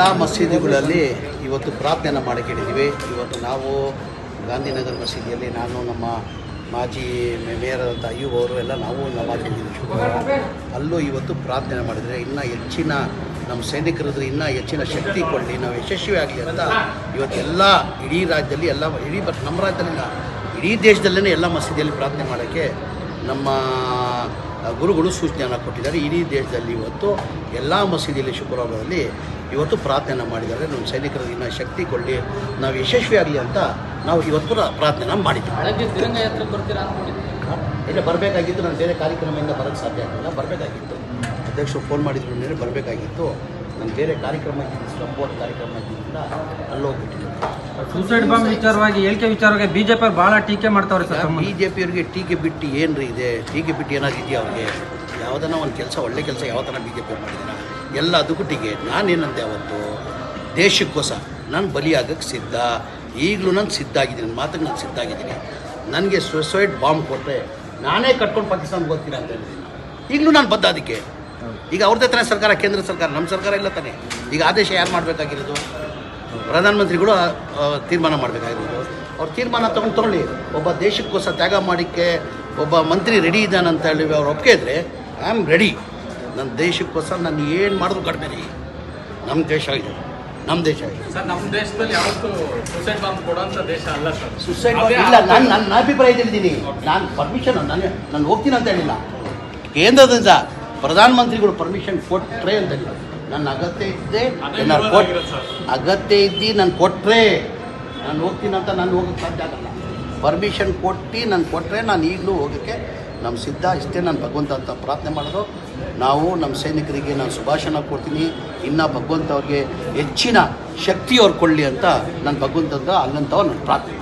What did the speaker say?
ಎಲ್ಲ ಮಸೀದಿಗಳಲ್ಲಿ ಇವತ್ತು ಪ್ರಾರ್ಥನೆಯನ್ನು ಮಾಡಿಕೊಂಡಿದ್ದೀವಿ. ಇವತ್ತು ನಾವು ಗಾಂಧಿನಗರ ಮಸೀದಿಯಲ್ಲಿ ನಾನು ನಮ್ಮ ಮಾಜಿ ಮೇಯರ್ ಅಂತ ಅಯ್ಯೂಬ್ ಅವರು ಎಲ್ಲ ನಾವು ನಮಾಜಿದ್ದೀವಿ ಶುಕ್ರವಾರ. ಅಲ್ಲೂ ಇವತ್ತು ಪ್ರಾರ್ಥನೆ ಮಾಡಿದರೆ ಇನ್ನೂ ಹೆಚ್ಚಿನ ನಮ್ಮ ಸೈನಿಕರದ್ದು ಇನ್ನೂ ಹೆಚ್ಚಿನ ಶಕ್ತಿ ಕೊಳ್ಳಿ, ನಾವು ಯಶಸ್ವಿ ಆಗಲಿ ಅಂತ ಇವತ್ತು ಎಲ್ಲ ಇಡೀ ರಾಜ್ಯದಲ್ಲಿ ಎಲ್ಲ ನಮ್ಮ ರಾಜ್ಯದಲ್ಲಿಲ್ಲ ಇಡೀ ದೇಶದಲ್ಲೇ ಎಲ್ಲ ಮಸೀದಿಯಲ್ಲಿ ಪ್ರಾರ್ಥನೆ ಮಾಡೋಕ್ಕೆ ನಮ್ಮ ಗುರುಗಳು ಸೂಚನೆಯನ್ನು ಕೊಟ್ಟಿದ್ದಾರೆ. ಇಡೀ ದೇಶದಲ್ಲಿ ಇವತ್ತು ಎಲ್ಲ ಮಸೀದಿಯಲ್ಲಿ ಶುಕ್ರವಾರದಲ್ಲಿ ಇವತ್ತು ಪ್ರಾರ್ಥನೆ ಮಾಡಿದ್ದಾರೆ. ನಮ್ಮ ಸೈನಿಕರಿಗೆ ಇನ್ನೂ ಶಕ್ತಿ ಕೊಳ್ಳಿ, ನಾವು ಯಶಸ್ವಿ ಆಗಲಿ ಅಂತ ನಾವು ಇವತ್ತು ಪ್ರಾರ್ಥನೆ ಮಾಡಿದ್ದೀವಿ. ಇಲ್ಲ ಬರಬೇಕಾಗಿತ್ತು, ನಾನು ಬೇರೆ ಕಾರ್ಯಕ್ರಮದಿಂದ ಬರೋಕ್ಕೆ ಸಾಧ್ಯ ಆಗಿಲ್ಲ. ಬರಬೇಕಾಗಿತ್ತು, ಅಧ್ಯಕ್ಷರು ಫೋನ್ ಮಾಡಿದ್ರು ಮೇಲೆ ಬರಬೇಕಾಗಿತ್ತು. ನಾನು ಬೇರೆ ಕಾರ್ಯಕ್ರಮ ಸಪೋರ್ಟ್ ಕಾರ್ಯಕ್ರಮ ಇದ್ದಿದ್ದರಿಂದ ಅಲ್ಲೋಗ್ಬಿಟ್ಟಿದ್ದೆ. ಸೂಸೈಡ್ ಬಾಂಬ್ ವಿಚಾರವಾಗಿ ಹೇಳಿಕೆ ವಿಚಾರವಾಗಿ ಬಿಜೆಪಿ ಭಾಳ ಟೀಕೆ ಮಾಡ್ತಾವ್ರೆ ಸರ್. ಬಿಜೆಪಿಯವ್ರಿಗೆ ಟೀಕೆ ಬಿಟ್ಟು ಏನ್ರಿ ಇದೆ? ಟೀಕೆ ಬಿಟ್ಟು ಏನಾದ್ರು ಇದೆಯಾ ಅವ್ರಿಗೆ? ಯಾವುದನ್ನ ಒಂದು ಕೆಲಸ ಒಳ್ಳೆ ಕೆಲಸ ಯಾವ ಥರ ಬಿಜೆಪಿ ಮಾಡಿದ್ದೀರಾ? ಎಲ್ಲ ಅದಕ್ಕೂ ಟೀಕೆ. ನಾನೇನಂತೆ ಅವತ್ತು ದೇಶಕ್ಕೋಸ್ಕರ ನಾನು ಬಲಿಯಾಗಕ್ಕೆ ಸಿದ್ಧ, ಈಗಲೂ ನಾನು ಸಿದ್ಧ ಆಗಿದ್ದೀನಿ, ನನ್ನ ಮಾತಿಗೆ ನಾನು ಸಿದ್ಧ ಆಗಿದ್ದೀನಿ. ನನಗೆ ಸೂಸೈಡ್ ಬಾಂಬ್ ಕೊಟ್ಟರೆ ನಾನೇ ಕಟ್ಕೊಂಡು ಪಾಕಿಸ್ತಾನಕ್ಕೆ ಹೋಗ್ತೀನಿ ಅಂತ ಹೇಳಿದ್ದೀನಿ. ಈಗಲೂ ನಾನು ಬದ್ಧ ಅದಕ್ಕೆ. ಈಗ ಅವ್ರದ್ದೇ ತಾನೇ ಸರ್ಕಾರ, ಕೇಂದ್ರ ಸರ್ಕಾರ, ನಮ್ಮ ಸರ್ಕಾರ ಇಲ್ಲ ತಾನೇ. ಈಗ ಆದೇಶ ಯಾರು ಮಾಡಬೇಕಾಗಿರೋದು? ಪ್ರಧಾನಮಂತ್ರಿಗಳು ತೀರ್ಮಾನ ಮಾಡಬೇಕಾಗಿರೋದು. ಅವ್ರು ತೀರ್ಮಾನ ತೊಗೊಳ್ಳಿ. ಒಬ್ಬ ದೇಶಕ್ಕೋಸ್ಕರ ತ್ಯಾಗ ಮಾಡೋಕ್ಕೆ ಒಬ್ಬ ಮಂತ್ರಿ ರೆಡಿ ಇದ್ದಾನಂತ ಹೇಳಿ ಅವ್ರು ಒಪ್ಪಿಗೆ ಇದ್ದರೆ ಐ ಆಮ್ ರೆಡಿ. ನನ್ನ ದೇಶಕ್ಕೋಸ್ಕರ ನಾನು ಏನು ಮಾಡಿದ್ರು ಕಡಿಮೆ ರೀ. ನಮ್ಮ ದೇಶ ಇದೆ, ನಮ್ಮ ದೇಶ ಇದೆ ಸರ್. ನಮ್ಮ ದೇಶದಲ್ಲಿ ಯಾವತ್ತೂ ಸೂಸೈಡ್ ಬಾಂಬ್ ಕೊಡುವಂಥ ದೇಶ ಅಲ್ಲ ಸರ್. ಸೂಸೈಡ್ ಇಲ್ಲ, ನನ್ನ ಅಭಿಪ್ರಾಯ ಹೇಳಿದ್ದೀನಿ. ನಾನು ಪರ್ಮಿಷನ್ ನಾನು ಹೋಗ್ತೀನಿ ಅಂತ ಹೇಳಿಲ್ಲ. ಕೇಂದ್ರದಿಂದ ಪ್ರಧಾನಮಂತ್ರಿಗಳು ಪರ್ಮಿಷನ್ ಕೊಟ್ಟರೆ ಅಂತ ಹೇಳಿಲ್ಲ. ನನ್ನ ಅಗತ್ಯ ಇದ್ದೆ ಅಗತ್ಯ ಇದ್ದು ನಾನು ಕೊಟ್ಟರೆ ನಾನು ಹೋಗ್ತೀನಿ ಅಂತ ನಾನು ಹೋಗೋಕ್ಕೆ ಸಾಧ್ಯ ಆಗಲ್ಲ. ಪರ್ಮಿಷನ್ ಕೊಟ್ಟು ನಾನು ಕೊಟ್ಟರೆ ನಾನು ಈಗಲೂ ಹೋಗೋಕ್ಕೆ ನಮ್ಮ ಸಿದ್ಧ. ಇಷ್ಟೇ ನಾನು ಭಗವಂತ ಅಂತ ಪ್ರಾರ್ಥನೆ ಮಾಡೋದು. ನಾವು ನಮ್ಮ ಸೈನಿಕರಿಗೆ ನಾನು ಶುಭಾಶಯ ಕೊಡ್ತೀನಿ. ಇನ್ನು ಭಗವಂತ ಅವ್ರಿಗೆ ಹೆಚ್ಚಿನ ಶಕ್ತಿ ಅವ್ರು ಕೊಡಲಿ ಅಂತ ನಾನು ಭಗವಂತಂತ ಅಲ್ಲಂತವ ನಾನು ಪ್ರಾರ್ಥನೆ.